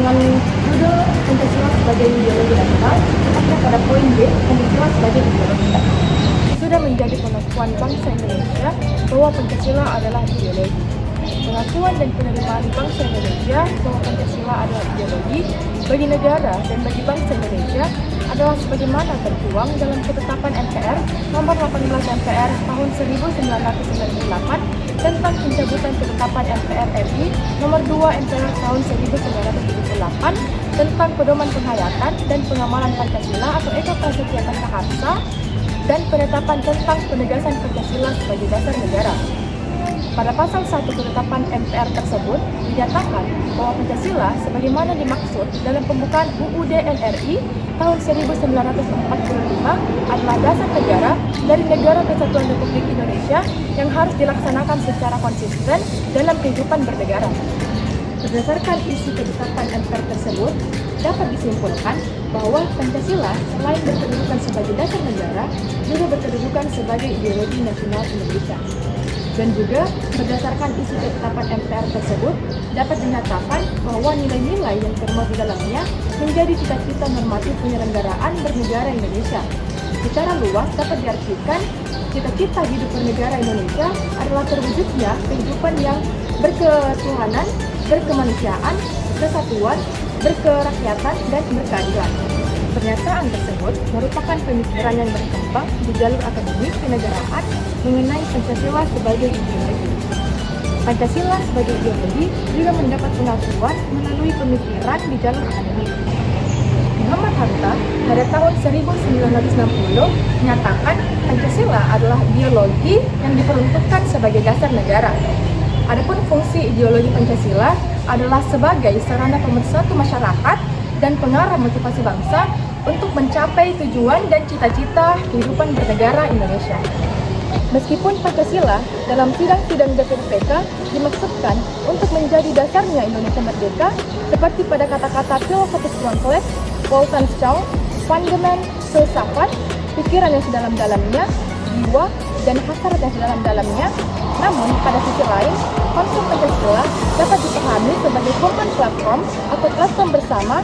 dengan judul Pancasila sebagai ideologi nasional, tepatnya pada poin B, Pancasila sebagai ideologi. Sudah menjadi pengakuan bangsa Indonesia bahwa Pancasila adalah ideologi. Pengakuan dan penerimaan bangsa Indonesia bahwa Pancasila adalah ideologi bagi negara dan bagi bangsa Indonesia adalah sebagaimana tertuang dalam ketetapan MPR nomor 18 MPR tahun 1998 tentang pencabutan ketetapan MPR RI nomor 2 MPR tahun 1978 tentang pedoman penghayatan dan pengamalan Pancasila atau Eka Prasetya Karsa dan penetapan tentang penegasan Pancasila sebagai dasar negara. Pada pasal 1 ketetapan MPR tersebut dinyatakan bahwa Pancasila sebagaimana dimaksud dalam pembukaan UUD NRI tahun 1945 adalah dasar negara dari Negara Kesatuan Republik Indonesia yang harus dilaksanakan secara konsisten dalam kehidupan bernegara. Berdasarkan isi ketetapan MPR tersebut, dapat disimpulkan bahwa Pancasila selain berkedudukan sebagai dasar negara, juga berkedudukan sebagai ideologi nasional Indonesia. Dan juga berdasarkan isi ketetapan MPR tersebut, dapat dinyatakan bahwa nilai-nilai yang termuat di dalamnya menjadi cita-cita normatif penyelenggaraan bernegara Indonesia. Secara luas dapat diartikan, cita-cita hidup bernegara Indonesia adalah terwujudnya kehidupan yang berketuhanan, berkemanusiaan, kesatuan, berkerakyatan, dan berkeadilan. Pernyataan tersebut merupakan pemikiran yang berkembang di jalur akademik kenegaraan mengenai Pancasila sebagai ideologi. Pancasila sebagai ideologi juga mendapat pengakuan melalui pemikiran di jalur akademik. Muhammad Hatta pada tahun 1960 menyatakan Pancasila adalah ideologi yang diperuntukkan sebagai dasar negara. Adapun fungsi ideologi Pancasila adalah sebagai sarana pemersatu masyarakat dan pengarah motivasi bangsa untuk mencapai tujuan dan cita-cita kehidupan bernegara Indonesia. Meskipun Pancasila dalam sidang-sidang DPUPK dimaksudkan untuk menjadi dasarnya Indonesia merdeka, seperti pada kata-kata filosofis Kronfeld, Wolfgang Schau, Pandeman, filsafat, pikiran yang sedalam-dalamnya, jiwa, dan hasrat yang sedalam-dalamnya. Namun, pada sisi lain, konsep Pancasila dapat dipahami sebagai common platform atau platform bersama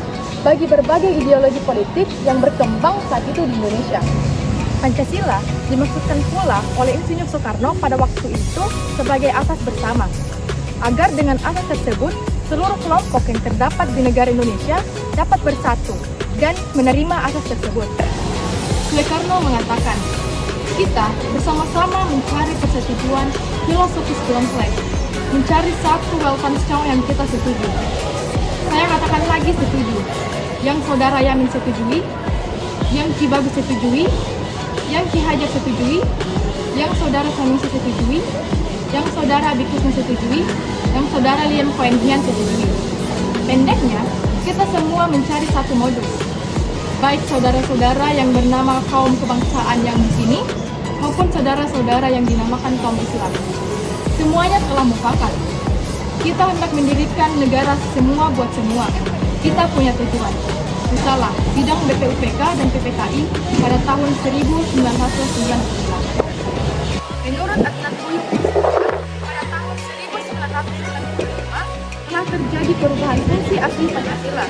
bagi berbagai ideologi politik yang berkembang saat itu di Indonesia. Pancasila dimaksudkan pula oleh Insinyur Soekarno pada waktu itu sebagai asas bersama, agar dengan asas tersebut seluruh kelompok yang terdapat di negara Indonesia dapat bersatu dan menerima asas tersebut. Soekarno mengatakan, kita bersama-sama mencari persetujuan filosofis Kronfeld, mencari satu Wolfgang Schau yang kita setuju. Saya katakan lagi setuju. Yang saudara Yamin setujui, yang Ki Bagus setujui, yang Ki Hajar setujui, yang saudara Sanusi setujui, yang saudara Bikusna setujui, yang saudara Lian Koen Hian setujui. Pendeknya, kita semua mencari satu modus. Baik saudara-saudara yang bernama kaum kebangsaan yang di sini, maupun saudara-saudara yang dinamakan kaum Islam. Semuanya telah mufakat. Kita hendak mendirikan negara semua buat semua. Kita punya tujuan. Misalnya, sidang BPUPK dan PPKI pada tahun 1999. Menurut Adnan Uyuh, pada tahun 1995 telah terjadi perubahan fungsi asli Pancasila.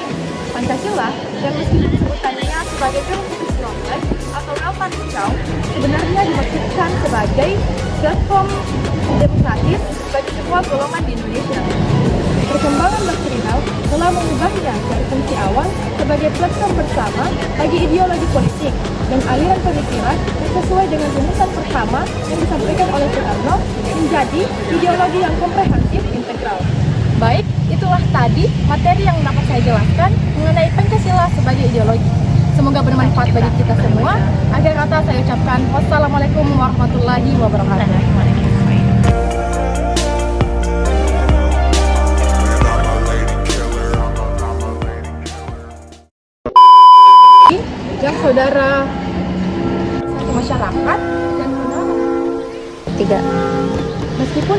Pancasila yang meskipun sebutannya sebagai filosofis Kronfeld atau Wolfgang Schau sebenarnya dimaksudkan sebagai platform demokratis bagi semua golongan di Indonesia. Perkembangan doktrinal telah mengubahnya dari fungsi awal sebagai platform bersama bagi ideologi politik dan aliran pemikiran yang sesuai dengan rumusan pertama yang disampaikan oleh Soekarno menjadi ideologi yang komprehensif integral. Baik, itulah tadi materi yang dapat saya jelaskan mengenai Pancasila sebagai ideologi. Semoga bermanfaat bagi kita semua. Akhir kata saya ucapkan wassalamualaikum warahmatullahi wabarakatuh. Yang saudara satu masyarakat dan pengaruh. Tiga. Meskipun